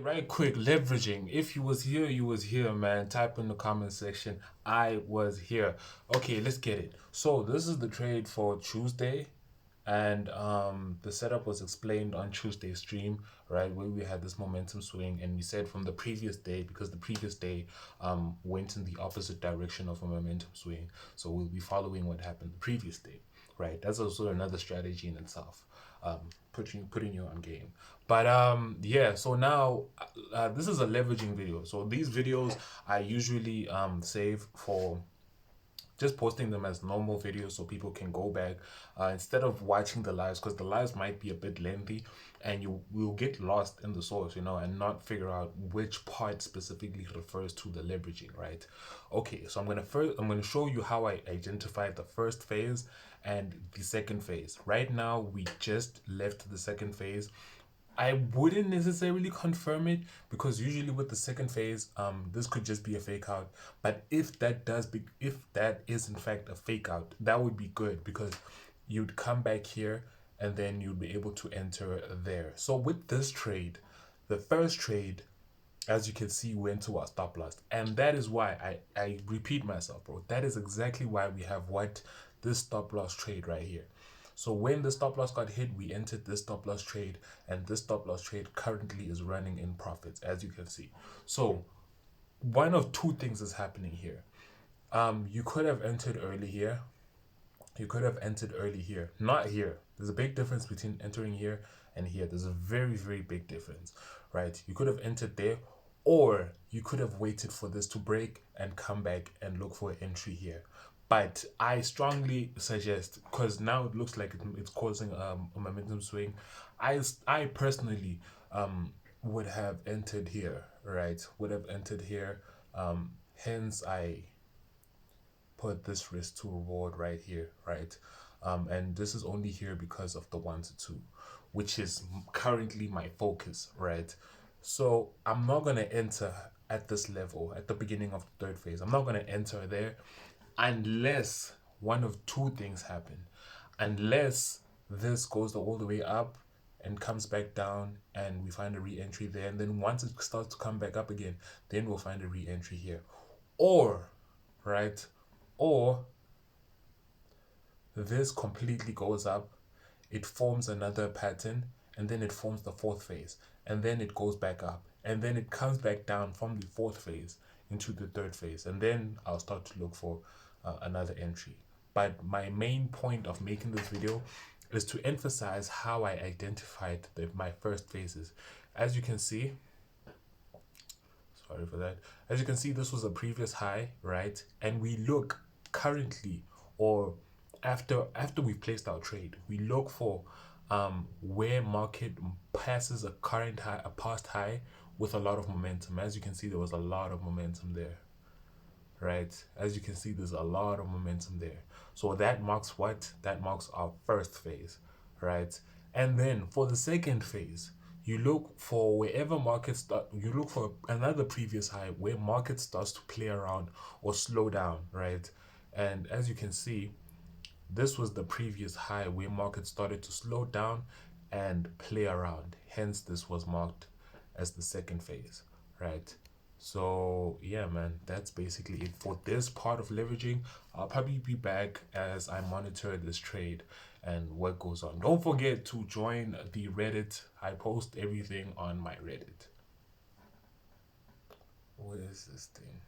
Right quick, leveraging. If you was here, you was here, man. Type in the comment section. I was here. Okay, let's get it. So this is the trade for Tuesday. And the setup was explained on Tuesday's stream, right, where we had this momentum swing, and we said from the previous day, because the previous day went in the opposite direction of a momentum swing, so we'll be following what happened the previous day, right? That's also another strategy in itself, putting you on game. But yeah, so now this is a leveraging video. So these videos I usually save for just posting them as normal videos so people can go back instead of watching the lives, because the lives might be a bit lengthy and you will get lost in the source, and not figure out which part specifically refers to the leveraging, right? Okay, so I'm gonna show you how I identified the first phase and the second phase. Right now we just left the second phase. I wouldn't necessarily confirm it, because usually with the second phase, this could just be a fake out. But if that is in fact a fake out, that would be good, because you'd come back here and then you'd be able to enter there. So with this trade, the first trade, as you can see, went to our stop loss, and that is why I repeat myself, bro. That is exactly why we have this stop loss trade right here. So when the stop loss got hit, we entered this stop loss trade, and this stop loss trade currently is running in profits, as you can see. So one of two things is happening here. You could have entered early here. You could have entered early here, not here. There's a big difference between entering here and here. There's a very, very big difference, right? You could have entered there, or you could have waited for this to break and come back and look for an entry here. But I strongly suggest, because now it looks like it's causing a momentum swing, I personally would have entered here, right? Would have entered here. Hence, I put this risk to reward right here, right? And this is only here because of the 1 to 2, which is currently my focus, right? So I'm not going to enter at this level at the beginning of the third phase. I'm not going to enter there unless one of two things happen. Unless this goes all the way up and comes back down and we find a re-entry there, and then once it starts to come back up again, then we'll find a re-entry here. Or, right, or this completely goes up, it forms another pattern, and then it forms the fourth phase, and then it goes back up, and then it comes back down from the fourth phase into the third phase, and then I'll start to look for another entry. But my main point of making this video is to emphasize how I identified my first phases. As you can see, sorry for that. As you can see, this was a previous high, right? And we look currently, or after we've placed our trade, we look for where market passes a current high, a past high with a lot of momentum. As you can see, there was a lot of momentum there, right? As you can see, there's a lot of momentum there. So that marks what? That marks our first phase, right? And then for the second phase, you look for wherever markets start, you look for another previous high where market starts to play around or slow down, right? And as you can see, this was the previous high where market started to slow down and play around. Hence, this was marked as the second phase, right? So yeah, man, that's basically it for this part of leveraging. I'll probably be back as I monitor this trade and what goes on. Don't forget to join the Reddit. I post everything on my Reddit. What is this thing?